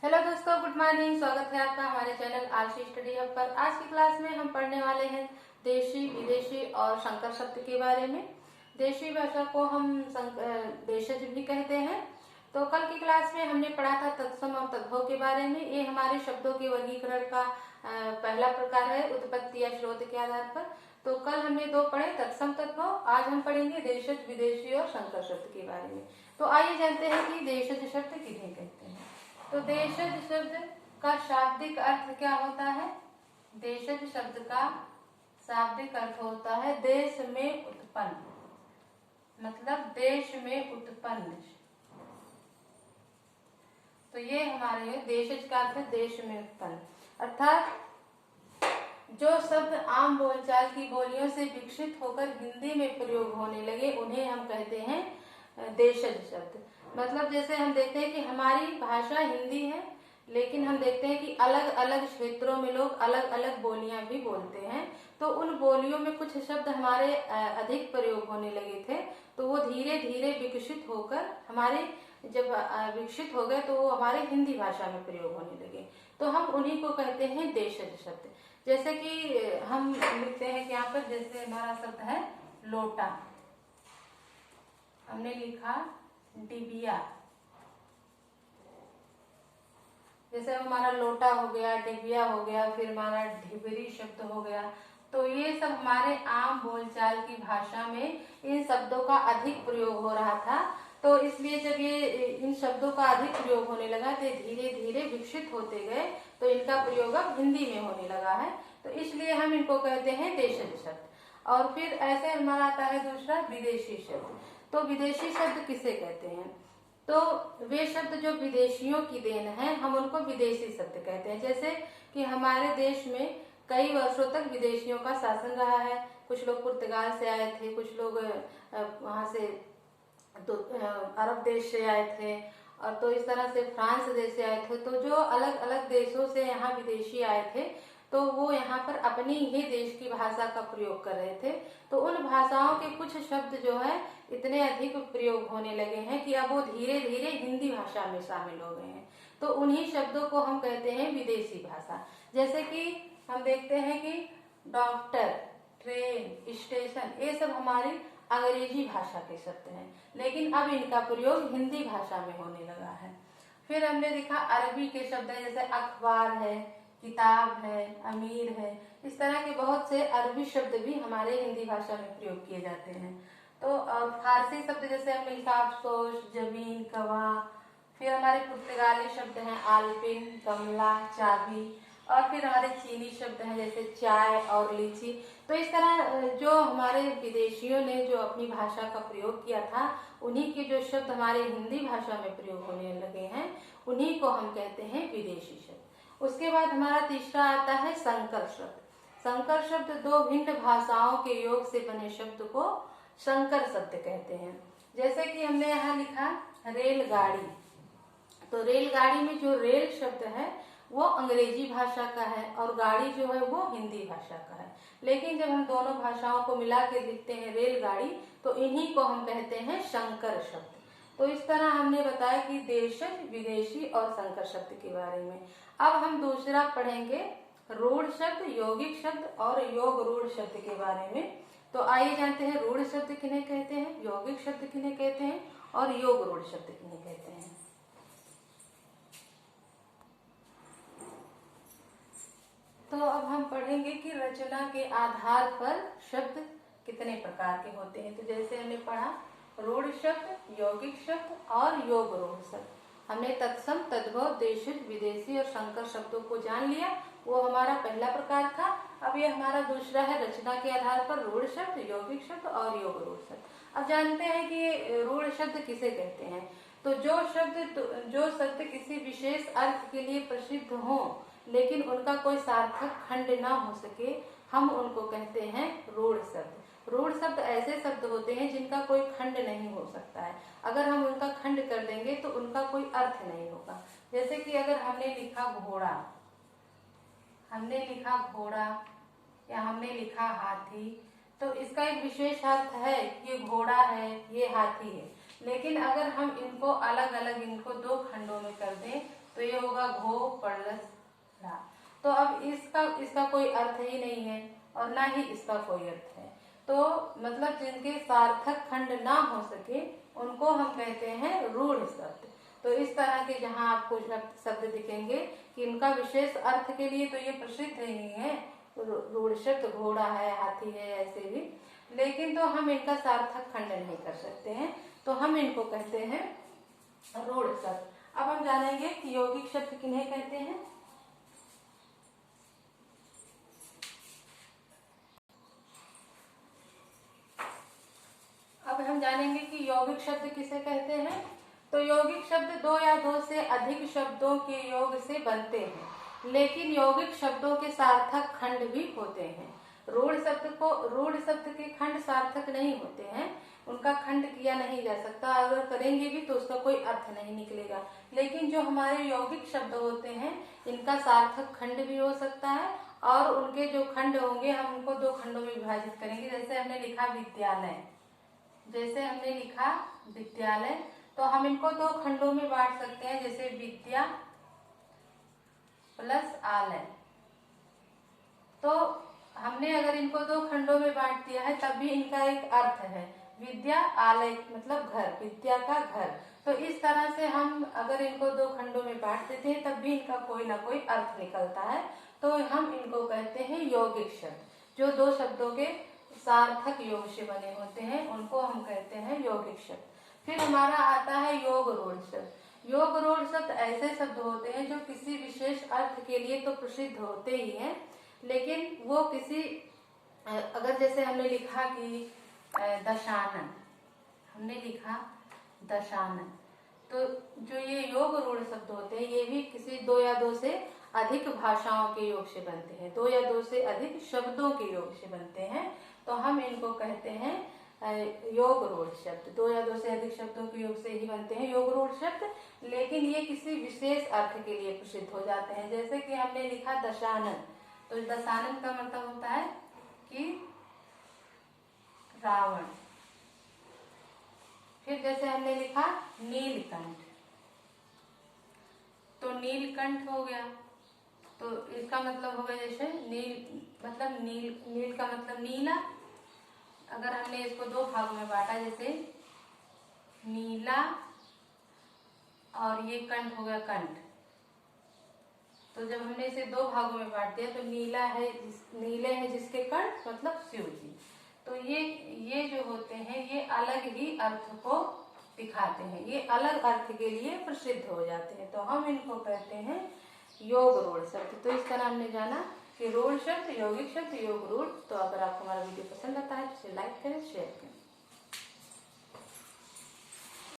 Hello दोस्तों, good morning. स्वागत है आपका हमारे चैनल आरसी स्टडी हब पर। आज की क्लास में हम पढ़ने वाले हैं देशी, विदेशी और संकर शब्द के बारे में। देशी भाषा को हम देशज भी कहते हैं। तो कल की क्लास में हमने पढ़ा था तत्सम और तद्भव के बारे में। ये हमारे शब्दों के वर्गीकरण का पहला प्रकार है, उत्पत्ति या स्रोत के आधार पर। तो कल हमने दो पढ़े, तत्सम तद्भव। आज हम पढ़ेंगे देशज, विदेशी और संकर शब्द के बारे में। तो आइए जानते हैं कि देशज शब्द किन्हें कहते हैं। तो देशज शब्द का शाब्दिक अर्थ क्या होता है? देशज शब्द का शाब्दिक अर्थ होता है देश में उत्पन्न, मतलब देश में उत्पन्न। तो ये हमारे देशज का अर्थ है देश में उत्पन्न, अर्थात जो शब्द आम बोलचाल की बोलियों से विकसित होकर हिंदी में प्रयोग होने लगे उन्हें हम कहते हैं देशज शब्द। मतलब जैसे हम देखते हैं कि हमारी भाषा हिंदी है, लेकिन हम देखते हैं कि अलग अलग क्षेत्रों में लोग अलग अलग बोलियां भी बोलते हैं। तो उन बोलियों में कुछ शब्द हमारे अधिक प्रयोग होने लगे थे, तो वो धीरे धीरे विकसित होकर हमारे जब विकसित हो गए तो वो हमारे हिंदी भाषा में प्रयोग होने लगे। तो हम उन्हीं को कहते हैं देशज शब्द। जैसे कि हम लिखते हैं कि यहाँ पर, जैसे हमारा शब्द है लोटा, हमने लिखा डिबिया। जैसे हमारा लोटा हो गया, डिबिया हो गया, फिर हमारा ढिबरी शब्द हो गया। तो ये सब हमारे आम बोलचाल की भाषा में इन शब्दों का अधिक प्रयोग हो रहा था। तो इसलिए जब ये इन शब्दों का अधिक प्रयोग होने लगा तो धीरे धीरे विकसित होते गए, तो इनका प्रयोग अब हिंदी में होने लगा है। तो इसलिए हम इनको कहते हैं देशज शब्द। और फिर ऐसे हमारा आता है दूसरा विदेशी शब्द। तो विदेशी शब्द किसे कहते हैं? तो वे शब्द जो विदेशियों की देन है, हम उनको विदेशी शब्द कहते हैं। जैसे कि हमारे देश में कई वर्षों तक विदेशियों का शासन रहा है। कुछ लोग पुर्तगाल से आए थे, कुछ लोग वहां से तो अरब देश से आए थे, और तो इस तरह से फ्रांस देश से आए थे। तो जो अलग अलग देशों से यहाँ विदेशी आए थे, तो वो यहाँ पर अपनी ही देश की भाषा का प्रयोग कर रहे थे। तो उन भाषाओं के कुछ शब्द जो है इतने अधिक प्रयोग होने लगे हैं कि अब वो धीरे धीरे हिंदी भाषा में शामिल हो गए हैं। तो उन्हीं शब्दों को हम कहते हैं विदेशी भाषा। जैसे कि हम देखते हैं कि डॉक्टर, ट्रेन, स्टेशन, ये सब हमारी अंग्रेजी भाषा के शब्द हैं, लेकिन अब इनका प्रयोग हिंदी भाषा में होने लगा है। फिर हमने देखा अरबी के शब्द है, जैसे अखबार है, किताब है, अमीर है। इस तरह के बहुत से अरबी शब्द भी हमारे हिंदी भाषा में प्रयोग किए जाते हैं। तो फारसी शब्द जैसे हमने लिखा अफसोस, जमीन, कवा। फिर हमारे पुर्तगाली शब्द हैं आलपिन, गमला, चाबी। और फिर हमारे चीनी शब्द हैं जैसे चाय और लीची। तो इस तरह जो हमारे विदेशियों ने जो अपनी भाषा का प्रयोग किया था, उन्हीं के जो शब्द हमारे हिंदी भाषा में प्रयोग होने लगे हैं, उन्हीं को हम कहते हैं विदेशी शब्द। उसके बाद हमारा तीसरा आता है संकर शब्द। संकर शब्द दो भिन्न भाषाओं के योग से बने शब्द को संकर शब्द कहते हैं। जैसे कि हमने यहाँ लिखा रेलगाड़ी। तो रेलगाड़ी में जो रेल शब्द है वो अंग्रेजी भाषा का है, और गाड़ी जो है वो हिंदी भाषा का है। लेकिन जब हम दोनों भाषाओं को मिला के लिखते हैं रेलगाड़ी, तो इन्हीं को हम कहते हैं संकर शब्द। तो इस तरह हमने बताया कि देशज, विदेशी और संकर शब्द के बारे में। अब हम दूसरा पढ़ेंगे रूढ़ शब्द, यौगिक शब्द और योग रूढ़ शब्द के बारे में। तो आइए जानते हैं रूढ़ शब्द किन्हें कहते हैं, यौगिक शब्द किन्हें कहते हैं और योग रूढ़ शब्द किन्हें कहते हैं। तो अब हम पढ़ेंगे कि रचना के आधार पर शब्द कितने प्रकार के होते हैं। तो जैसे हमने पढ़ा रूढ़ शब्द, यौगिक शब्द और योग रूढ़ शब्द। हमने तत्सम, तद्भव, देशज, विदेशी और संकर शब्दों को जान लिया। वो हमारा पहला प्रकार था। अब ये हमारा दूसरा है रचना के आधार पर रूढ़ शब्द, यौगिक शब्द और योग रूढ़ शब्द। अब जानते हैं कि रूढ़ शब्द किसे कहते हैं। तो जो शब्द किसी विशेष अर्थ के लिए प्रसिद्ध हो, लेकिन उनका कोई सार्थक खंड ना हो सके, हम उनको कहते हैं रूढ़ शब्द। रूढ़ शब्द ऐसे शब्द होते हैं जिनका कोई खंड नहीं हो सकता है। अगर हम उनका खंड कर देंगे तो उनका कोई अर्थ नहीं होगा। जैसे कि अगर हमने लिखा घोड़ा, या हमने लिखा हाथी, तो इसका एक विशेष अर्थ है कि ये घोड़ा है, ये हाथी है। लेकिन अगर हम इनको अलग अलग, इनको दो खंडों में कर दें, तो ये होगा घो प्लस रा। तो अब इसका कोई अर्थ ही नहीं है और ना ही इसका कोई अर्थ है। तो मतलब जिनके सार्थक खंड ना हो सके उनको हम कहते हैं रूढ़ शब्द। तो इस तरह के जहाँ आपको शब्द दिखेंगे कि इनका विशेष अर्थ के लिए तो ये प्रसिद्ध नहीं है, रूढ़ शब्द घोड़ा है, हाथी है, ऐसे भी, लेकिन तो हम इनका सार्थक खंडन नहीं कर सकते हैं, तो हम इनको कहते हैं रूढ़ शब्द। अब हम जानेंगे कि यौगिक शब्द किन्हें कहते हैं। अब हम जानेंगे कि यौगिक शब्द किसे कहते हैं। तो यौगिक शब्द दो या दो से अधिक शब्दों के योग से बनते हैं, लेकिन यौगिक शब्दों के सार्थक खंड भी होते हैं। रूढ़ शब्द के खंड सार्थक नहीं होते हैं, उनका खंड किया नहीं जा सकता, अगर करेंगे भी तो उसका कोई अर्थ नहीं निकलेगा। लेकिन जो हमारे यौगिक शब्द होते हैं इनका सार्थक खंड भी हो सकता है और उनके जो खंड होंगे हम उनको दो खंडों में विभाजित करेंगे। जैसे हमने लिखा विद्यालय, तो हम इनको दो खंडों में बांट सकते हैं, जैसे विद्या प्लस आलय। तो हमने अगर इनको दो खंडों में बांट दिया है तब भी इनका एक अर्थ है, विद्या आलय मतलब घर, विद्या का घर। तो इस तरह से हम अगर इनको दो खंडों में बांट देते हैं तब भी इनका कोई ना कोई अर्थ निकलता है, तो हम इनको कहते हैं यौगिक शब्द। जो दो शब्दों के सार्थक योग से बने होते हैं उनको हम कहते हैं यौगिक शब्द। फिर हमारा आता है योग रूढ़ शब्द। योग रूढ़ शब्द ऐसे शब्द होते हैं जो किसी विशेष अर्थ के लिए तो प्रसिद्ध होते ही हैं, लेकिन वो किसी, अगर जैसे हमने लिखा कि दशानन, तो जो ये योग रूढ़ शब्द होते हैं ये भी किसी दो या दो से अधिक भाषाओं के योग से बनते हैं, दो या दो से अधिक शब्दों के योग से बनते हैं, तो हम इनको कहते हैं योग रूढ़ शब्द। दो या दो से अधिक शब्दों के योग से ही बनते हैं योग रूढ़ शब्द, लेकिन ये किसी विशेष अर्थ के लिए प्रसिद्ध हो जाते हैं। जैसे कि हमने लिखा दशानन, तो दशानन का मतलब होता है कि रावण। फिर जैसे हमने लिखा नीलकंठ, तो नीलकंठ हो गया, तो इसका मतलब हो गया जैसे नील का मतलब नीला। अगर हमने इसको दो भागों में बांटा, जैसे नीला और ये कंठ हो गया कंठ, तो जब हमने इसे दो भागों में बांट दिया तो नीले है जिसके कंठ मतलब शिव जी। तो ये जो होते हैं ये अलग ही अर्थ को दिखाते हैं, ये अलग अर्थ के लिए प्रसिद्ध हो जाते हैं, तो हम इनको कहते हैं योग रूढ़ शब्द। तो इस तरह हमने जाना कि रूढ़ शब्द, यौगिक शब्द, योग रूढ़। तो अगर आपको हमारा वीडियो पसंद आता है तो इसे लाइक करें, शेयर करें।